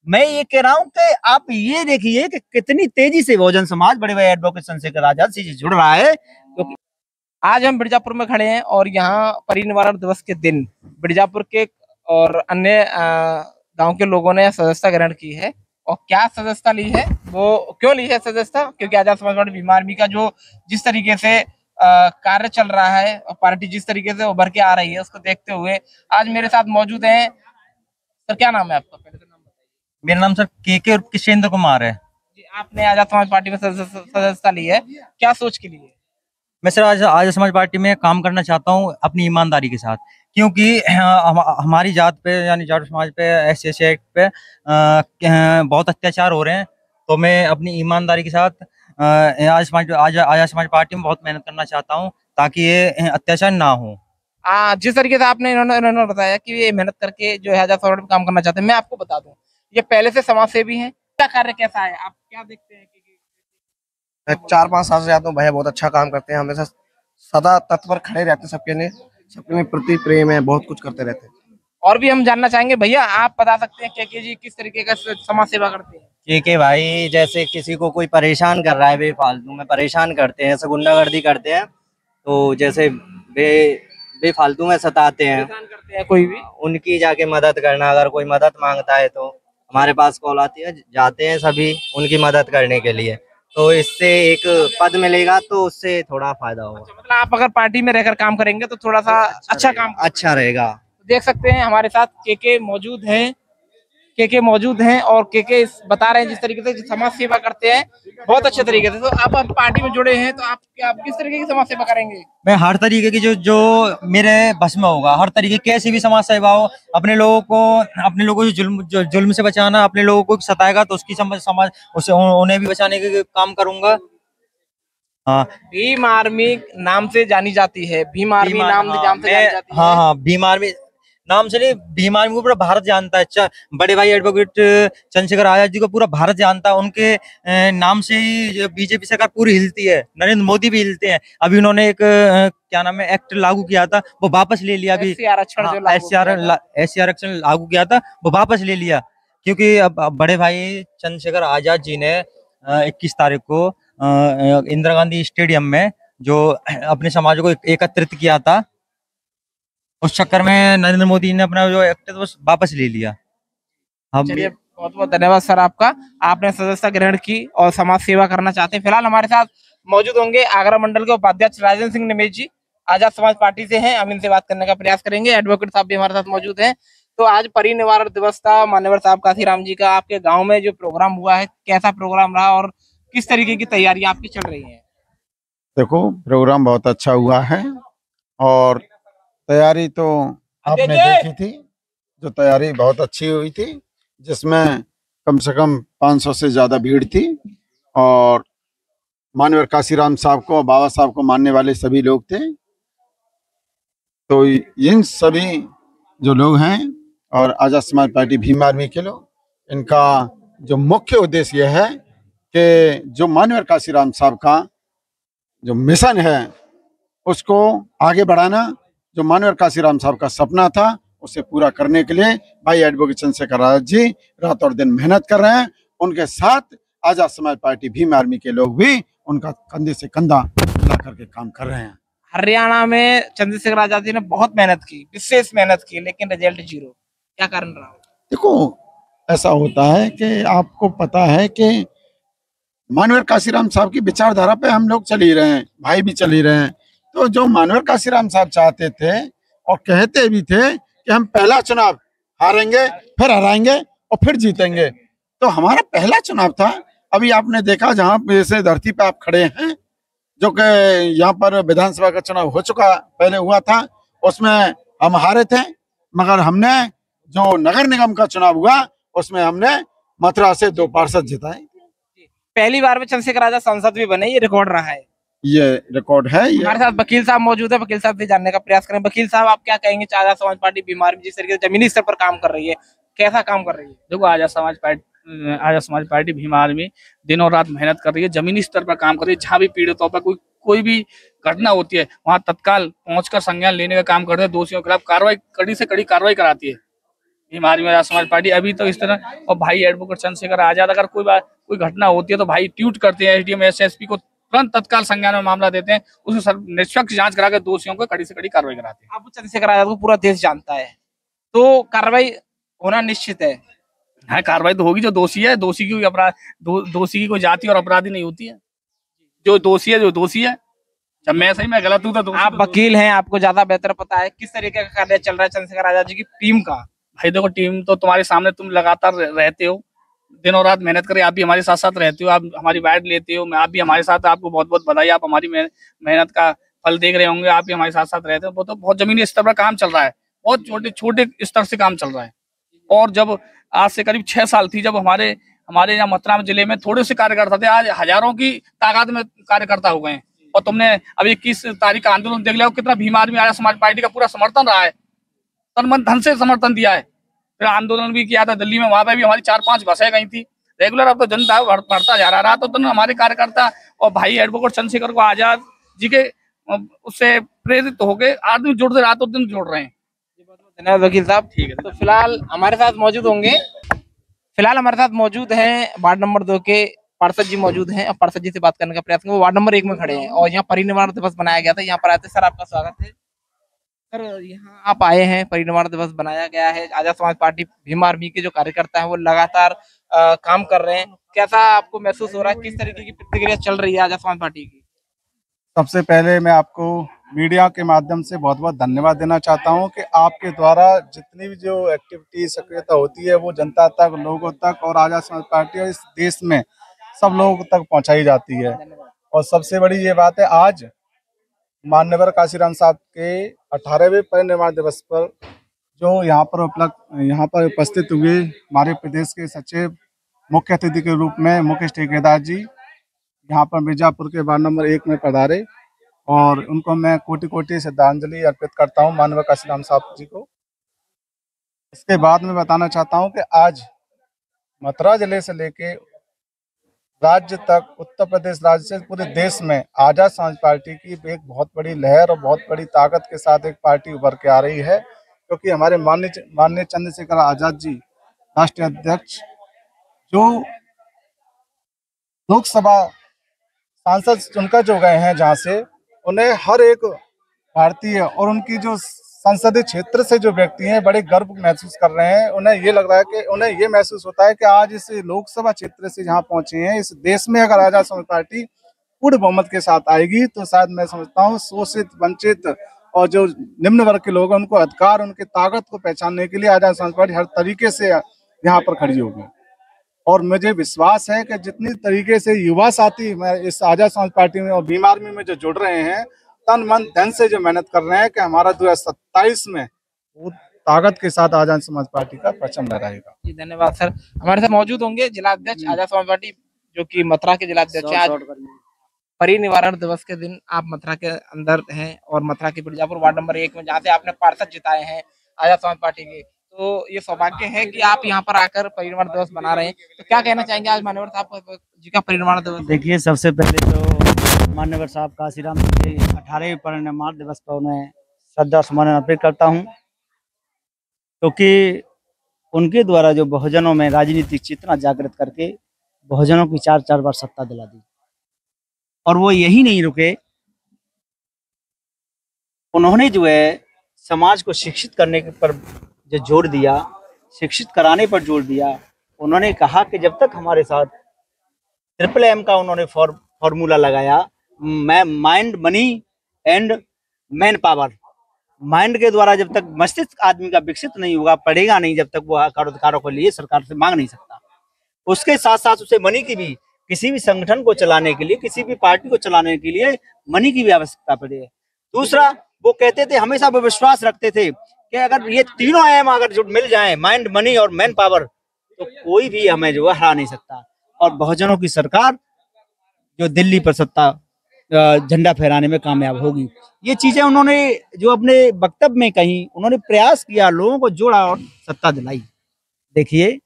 मैं ये कह रहा हूँ कि आप ये देखिए कि कितनी तेजी से बहुजन समाज बड़े भाई एडवोकेट चंद्रशेखर आजाद से जुड़ रहा है, क्योंकि आज हम मिर्जापुर में खड़े हैं और यहाँ परिनिवारण दिवस के दिन मिर्जापुर के और अन्य गांव के लोगों ने सदस्यता ग्रहण की है। और क्या सदस्यता ली है, वो क्यों ली है सदस्यता, क्योंकि आजाद समाज पार्टी भीम आर्मी का जो जिस तरीके से कार्य चल रहा है और पार्टी जिस तरीके से उभर के आ रही है, उसको देखते हुए आज मेरे साथ मौजूद हैं। सर क्या नाम है आपका, पहले तो नाम बताइए। मेरा नाम सर के और किशेंद्र कुमार है। जी, आपने आजाद समाज पार्टी में सदस्यता ली है, क्या सोच के लिए? मैं सर आज आजाद समाज पार्टी में काम करना चाहता हूँ अपनी ईमानदारी के साथ, क्योंकि हमारी जात पे यानी जाट समाज पे SC एक्ट पे बहुत अत्याचार हो रहे हैं। तो मैं अपनी ईमानदारी के साथ आजाद समाज पार्टी में बहुत मेहनत करना चाहता हूँ ताकि ये अत्याचार ना हो। जिस तरीके से आपने इन्होंने बताया कि ये मेहनत करके जो है आजाद समाज में काम करना चाहते हैं, मैं आपको बता दूं ये पहले से समाज सेवी हैं। क्या कार्य कैसा है, आप क्या देखते हैं? 4-5 साल से जाता हूँ, भैया बहुत अच्छा काम करते हैं, हमेशा सदा तत्पर खड़े रहते हैं, सबके लिए प्रति प्रेम है, बहुत कुछ करते रहते हैं। और भी हम जानना चाहेंगे, भैया आप बता सकते हैं के जी किस तरीके का समाज सेवा करते हैं? के भाई जैसे किसी को कोई परेशान कर रहा है, बेफालतू में परेशान करते हैं, ऐसे गुंडागर्दी करते हैं, तो जैसे बेफालतू में सताते हैं कोई भी, उनकी जाके मदद करना। अगर कोई मदद मांगता है तो हमारे पास कॉल आती है, जाते हैं सभी उनकी मदद करने के लिए, तो इससे एक पद मिलेगा तो उससे थोड़ा फायदा होगा। अच्छा, मतलब आप अगर पार्टी में रहकर काम करेंगे तो थोड़ा सा अच्छा रहेगा। देख सकते हैं हमारे साथ के मौजूद हैं, के मौजूद हैं और के बता रहे हैं जिस तरीके से समाज सेवा करते हैं बहुत अच्छे तरीके से। तो आप पार्टी में जुड़े हैं तो आप किस तरीके की समाज सेवा करेंगे? मैं हर तरीके की जो मेरे बस में होगा, हर तरीके की कैसी भी समाज सेवा हो, अपने लोगों को जुल्म से बचाना, अपने लोगों को सताएगा तो उसकी समाज उसे उन्हें भी बचाने के काम करूंगा। हाँ, भीम आर्मी नाम से जानी जाती है, भीम आर्मी नाम से जानी जाती है। हाँ, भीम आर्मी नाम से नहीं, भीम आर्मी को पूरा भारत जानता है। बड़े भाई एडवोकेट चंद्रशेखर आजाद जी को पूरा भारत जानता है। उनके नाम से ही बीजेपी सरकार पूरी हिलती है, नरेंद्र मोदी भी हिलते हैं। अभी उन्होंने एक क्या नाम है एक्ट लागू किया था, वो वापस ले लिया। अभी SC आरक्षण लागू किया था, वो वापस ले लिया, क्योंकि अब बड़े भाई चंद्रशेखर आजाद जी ने 21 तारीख को इंदिरा गांधी स्टेडियम में जो अपने समाज को एकत्रित किया था, उस चक्कर में नरेंद्र मोदी ने अपना जो एक्ट है वापस ले लिया। चलिए, बहुत बहुत धन्यवाद सर आपका, आपने सदस्यता ग्रहण की और समाज सेवा करना चाहते हैं। फिलहाल हमारे साथ मौजूद होंगे आगरा मंडल के उपाध्यक्ष राजेंद्र सिंह निमेश जी, आजाद समाज पार्टी से हैं। हम इनसे बात करने का प्रयास करेंगे। एडवोकेट साहब भी हमारे साथ मौजूद हैं। तो आज परिनिवारण दिवस था, मान्यवर साहब काशीराम जी का आपके गाँव में जो प्रोग्राम हुआ है, कैसा प्रोग्राम रहा और किस तरीके की तैयारी आपकी चल रही है? देखो, प्रोग्राम बहुत अच्छा हुआ है और तैयारी तो आपने देखी थी, जो तैयारी बहुत अच्छी हुई थी, जिसमें कम से कम 500 से ज्यादा भीड़ थी और मानवर काशीराम साहब को, बाबा साहब को मानने वाले सभी लोग थे। तो इन सभी जो लोग हैं और आजाद समाज पार्टी भीम आर्मी के लोग, इनका जो मुख्य उद्देश्य यह है कि जो मानवर काशीराम साहब का जो मिशन है उसको आगे बढ़ाना। जो मानवर काशीराम साहब का सपना था उसे पूरा करने के लिए भाई एडवोकेट चंद्रशेखर आजाद जी रात और दिन मेहनत कर रहे हैं। उनके साथ आजाद समाज पार्टी भीम आर्मी के लोग भी उनका कंधे से कंधा मिला करके काम कर रहे हैं। हरियाणा में चंद्रशेखर आजाद जी ने बहुत मेहनत की, विशेष मेहनत की, लेकिन रिजल्ट 0। क्या कारण रहा? देखो, ऐसा होता है कि आपको पता है कि मानवर काशीराम साहब की विचारधारा पे हम लोग चल ही रहे हैं, भाई भी चल ही रहे हैं। तो जो मानवर काशीराम साहब चाहते थे और कहते भी थे कि हम पहला चुनाव हारेंगे, फिर हराएंगे और फिर जीतेंगे, तो हमारा पहला चुनाव था। अभी आपने देखा जहाँ जैसे धरती पे आप खड़े हैं, जो कि यहाँ पर विधानसभा का चुनाव हो चुका, पहले हुआ था, उसमें हम हारे थे, मगर हमने जो नगर निगम का चुनाव हुआ उसमें हमने मथुरा से 2 पार्षद जिताए। पहली बार में चंद्रशेखर आजाद सांसद भी बने, ये रिकॉर्ड रहा है। ये रिकॉर्ड है। हमारे साथ वकील साहब मौजूद है, वकील साहब से जानने का प्रयास करें। वकील साहब, आप क्या कहेंगे? आजाद समाज पार्टी भीम आर्मी जिस तरीके से जमीनी स्तर पर काम कर रही है, कैसा काम कर रही है? देखो, आजाद समाज पार्टी भीम आर्मी दिनों रात मेहनत कर रही है, जमीनी स्तर पर काम कर रही है। जहाँ भी पीड़ितों पर कोई भी घटना होती है वहाँ तत्काल पहुंचकर संज्ञान लेने का काम करते हैं, दोषियों के खिलाफ कार्रवाई, कड़ी से कड़ी कार्रवाई कराती है। भीम आर्मी आजाद समाज पार्टी अभी तो इस तरह। और भाई एडवोकेट चंद्रशेखर आजाद, अगर कोई घटना होती है तो भाई ट्वीट करते हैं एसडीएम एसएसपी को, तुरंत तत्काल संज्ञान में मामला देते हैं, उसमें निष्पक्ष जांच करा के दोषियों को कड़ी से कड़ी कार्रवाई कराते हैं। अब चंद्रशेखर आजाद को पूरा देश जानता है, तो कार्रवाई होना निश्चित है। हाँ, कार्रवाई तो होगी। जो दोषी है, दोषी की कोई अपराध दोषी की कोई जाति और अपराधी नहीं होती है। जो दोषी है, जो दोषी है। जब मैं सही मैं गलत हूँ तो दोषी आप तो वकील हैं, आपको ज्यादा बेहतर पता है किस तरीके का कार्य चल रहा है चंद्रशेखर आजाद जी की टीम का। भाई देखो, टीम तो तुम्हारे सामने, तुम लगातार रहते हो, दिनों रात मेहनत करे, आप भी हमारे साथ साथ रहते हो, आप हमारी बाइट लेते हो, आप भी हमारे साथ, आपको बहुत बहुत बधाई, आप हमारी मेहनत का फल देख रहे होंगे, आप भी हमारे साथ साथ रहते हो। वो तो बहुत जमीनी स्तर पर काम चल रहा है, बहुत छोटे छोटे स्तर से काम चल रहा है। और जब आज से करीब 6 साल थी, जब हमारे यहाँ मथुरा जिले में थोड़े से कार्यकर्ता थे, आज हजारों की तादाद में कार्यकर्ता हो गए हैं। और तुमने अभी 21 तारीख का आंदोलन देख लिया, कितना भीम आर्मी आजाद समाज पार्टी का पूरा समर्थन रहा है, तन मन धन से समर्थन दिया है। फिर आंदोलन भी किया था दिल्ली में, वहां पे भी हमारी 4-5 बसें गई थी रेगुलर। अब तो जनता बढ़ता जा रहा तो हमारे कार्यकर्ता और भाई एडवोकेट चंद्रशेखर को आजाद जी के उससे प्रेरित होकर आदमी जुड़ते रातों दिन जुड़ रहे हैं। धन्यवाद वकील साहब। ठीक है। तो फिलहाल हमारे साथ मौजूद हैं वार्ड नंबर 2 के पार्षद जी मौजूद हैं, और पार्षद जी से बात करने का प्रयास करेंगे। वो वार्ड नंबर 1 में खड़े हैं और यहाँ परिनिर्वाण दिवस बनाया गया था, यहाँ पर आए थे। सर, आपका स्वागत है। सर, यहाँ आप आए हैं, परिनिर्वाण दिवस बनाया गया है, आजाद समाज पार्टी भीम आर्मी के जो कार्यकर्ता हैं वो लगातार काम कर रहे हैं। कैसा आपको महसूस हो रहा है, किस तरीके की प्रतिक्रिया चल रही है आजाद समाज पार्टी की? सबसे पहले मैं आपको मीडिया के माध्यम से बहुत बहुत धन्यवाद देना चाहता हूं कि आपके द्वारा जितनी भी जो एक्टिविटी सक्रियता होती है वो जनता तक, लोगों तक और आजाद समाज पार्टी और इस देश में सब लोगों तक पहुंचाई जाती है। और सबसे बड़ी ये बात है, आज माननीय काशीराम साहब के 18वें परिनिर्वाण दिवस पर जो यहाँ पर उपस्थित हुए हमारे प्रदेश के सचिव, मुख्य अतिथि के रूप में मुकेश ठेकेदार जी यहाँ पर मिर्जापुर के वार्ड नंबर 1 में पधारे, और उनको मैं कोटि कोटि श्रद्धांजलि अर्पित करता हूँ माननीय काशीराम साहब जी को। इसके बाद मैं बताना चाहता हूँ कि आज मथुरा जिले से लेके राज्य तक, उत्तर प्रदेश राज्य से पूरे देश में आजाद समाज पार्टी की एक बहुत बड़ी लहर और बहुत बड़ी ताकत के साथ एक पार्टी उभर के आ रही है, क्योंकि हमारे माननीय चंद्रशेखर आजाद जी राष्ट्रीय अध्यक्ष, जो लोकसभा सांसद चुनकर जो गए हैं जहाँ से, उन्हें हर एक भारतीय और उनकी जो संसदीय क्षेत्र से जो व्यक्ति हैं बड़े गर्व महसूस कर रहे हैं। उन्हें ये लग रहा है कि उन्हें ये महसूस होता है कि आज इस लोकसभा क्षेत्र से जहाँ पहुंचे हैं, इस देश में अगर आजाद समाज पार्टी पूर्ण बहुमत के साथ आएगी तो शायद मैं समझता हूँ शोषित, वंचित और जो निम्न वर्ग के लोग हैं उनको अधिकार, उनकी ताकत को पहचानने के लिए आजाद समाज पार्टी हर तरीके से यहाँ पर खड़ी होगी। और मुझे विश्वास है कि जितनी तरीके से युवा साथी इस आजाद समाज पार्टी में और भीम आर्मी में जो जुड़ रहे हैं, तन मन धन से जो मेहनत कर रहे हैं, कि हमारा 2027 में वो ताकत के साथ आजाद समाज पार्टी का परचम लहराएगा। जी, धन्यवाद सर। हमारे साथ मौजूद होंगे जिला अध्यक्ष आजाद समाज पार्टी, जो कि मथुरा के जिला अध्यक्ष हैं। आज परिनिर्वाण दिवस के दिन आप मथुरा के अंदर हैं और मथुरा के बिरजापुर वार्ड नंबर 1 में, जहाँ से आपने पार्षद जिताए हैं आजाद समाज पार्टी के, तो ये सौभाग्य है कि आप यहाँ पर आकर परिनिर्वाण दिवस मना रहे हैं। तो क्या कहना चाहेंगे आज मान्यवर साहब जी का परिनिर्वाण दिवस? देखिए, सबसे पहले तो मान्यवर साहब काशीराम जी के 18वें परिनिर्वाण दिवस पर उन्हें श्रद्धा सुमन अर्पित करता हूँ, क्योंकि उनके द्वारा जो बहुजनों में राजनीतिक चेतना जागृत करके बहुजनों की 4 बार सत्ता दिला दी, और वो यही नहीं रुके, उन्होंने जो है समाज को शिक्षित करने पर जो जोर दिया, शिक्षित कराने पर जोर दिया। उन्होंने कहा कि जब तक हमारे साथ MMM का उन्होंने फॉर्मूला लगाया, mind, money and man power. Mind के द्वारा जब तक मस्तिष्क आदमी का विकसित नहीं होगा, पढ़ेगा नहीं, जब तक वो अधिकारों को लिए सरकार से मांग नहीं सकता। उसके साथ साथ उसे मनी की भी, किसी भी संगठन को चलाने के लिए, किसी भी पार्टी को चलाने के लिए मनी की भी आवश्यकता पड़ी है। दूसरा, वो कहते थे, हमेशा वो विश्वास रखते थे कि अगर ये तीनों आयाम अगर जो मिल जाएं, माइंड, मनी और मैन पावर, तो कोई भी हमें जो है हरा नहीं सकता। और बहुजनों की सरकार जो दिल्ली पर सत्ता झंडा फहराने में कामयाब होगी। ये चीजें उन्होंने जो अपने वक्तव्य में कही, उन्होंने प्रयास किया, लोगों को जोड़ा और सत्ता दिलाई। देखिए,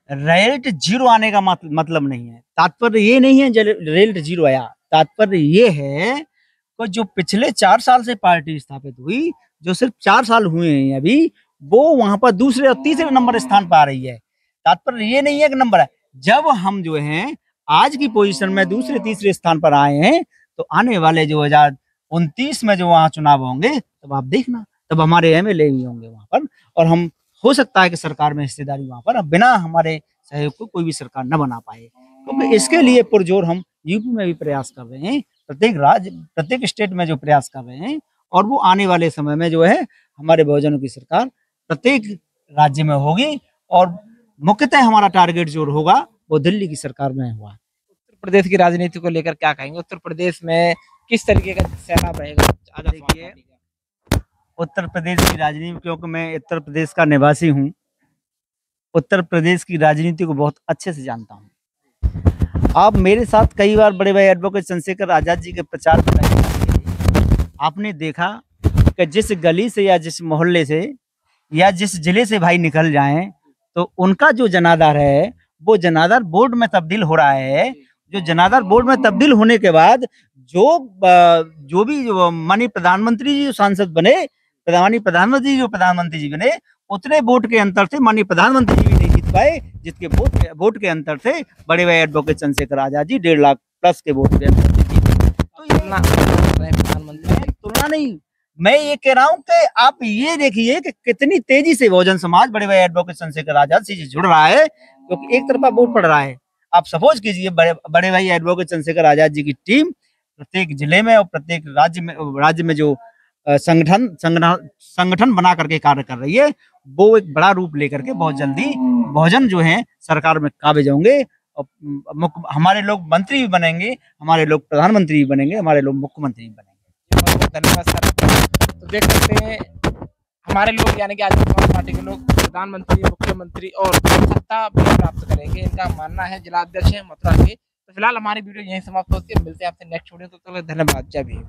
रिजल्ट 0 आने का मतलब नहीं है, तात्पर्य ये नहीं है रिजल्ट 0 आया, तात्पर्य ये है कि जो पिछले 4 साल से पार्टी स्थापित हुई, जो सिर्फ 4 साल हुए हैं अभी, वो वहां पर दूसरे और तीसरे नंबर स्थान पर आ रही है। तात्पर्य ये नहीं है कि नंबर है, जब हम जो है आज की पोजीशन में दूसरे तीसरे स्थान पर आए हैं, तो आने वाले जो 2029 में जो वहां चुनाव होंगे, तब आप देखना, तब हमारे एमएलए ही होंगे वहां पर, और हम हो सकता है कि सरकार में हिस्सेदारी वहां पर अब बिना हमारे सहयोग को कोई भी सरकार न बना पाए। क्योंकि इसके लिए पुरजोर हम यूपी में भी प्रयास कर रहे हैं, प्रत्येक स्टेट में जो प्रयास कर रहे हैं, और वो आने वाले समय में जो है हमारे बहुजनों की सरकार प्रत्येक राज्य में होगी, और मुख्यतः हमारा टारगेट जो होगा वो दिल्ली की सरकार में हुआ। उत्तर प्रदेश की राजनीति को लेकर क्या कहेंगे? उत्तर प्रदेश में किस तरीके का सैलाब रहेगा? देखिए, उत्तर प्रदेश की राजनीति, क्योंकि मैं उत्तर प्रदेश का निवासी हूँ, उत्तर प्रदेश की राजनीति को बहुत अच्छे से जानता हूँ। आप मेरे साथ कई बार बड़े भाई एडवोकेट चंद्रशेखर आजाद जी के प्रचार में आपने देखा कि जिस गली से या जिस मोहल्ले से या जिस जिले से भाई निकल जाएं, तो उनका जो जनाधार है वो जनाधार बोर्ड में तब्दील हो रहा है। जो जनाधार बोर्ड में तब्दील होने के बाद जो भी माननीय प्रधानमंत्री जी जो सांसद बने, प्रधानमंत्री जी बने, उतने वोट के अंतर से माननीय प्रधानमंत्री जी भी नहीं जीत पाए, जिसके वोट के अंतर से बड़े भाई एडवोकेट चंद्रशेखर आजाद जी 1.5 लाख प्लस के वोट के अंतर से जीते। तो ये प्रधानमंत्री तुलना नहीं, मैं ये कह रहा हूँ कि आप ये देखिए कि कितनी तेजी से बहुजन समाज बड़े भाई एडवोकेट चंद्रशेखर आजाद से जुड़ रहा है, क्योंकि एक तरफा वोट पड़ रहा है। आप सपोज कीजिए बड़े भाई एडवोकेट चंद्रशेखर आजाद जी की टीम प्रत्येक जिले में और प्रत्येक राज्य में जो संगठन बना करके कार्य कर रही है, वो एक बड़ा रूप लेकर के बहुत जल्दी बहुजन जो है सरकार में काबिज होंगे, और हमारे लोग मंत्री भी बनेंगे, हमारे लोग प्रधानमंत्री भी बनेंगे, हमारे लोग मुख्यमंत्री भी बनेंगे। बहुत बहुत धन्यवाद सर। तो देख सकते हैं हमारे लोग यानी कि आज समाज पार्टी के लोग प्रधानमंत्री, मुख्यमंत्री और सत्ता भी प्राप्त करेंगे, इनका मानना है। जिला अध्यक्ष है मथुरा के। तो फिलहाल हमारी वीडियो यहीं समाप्त होती है, मिलते हैं आपसे नेक्स्ट वीडियो। तो धन्यवाद, जय भीम।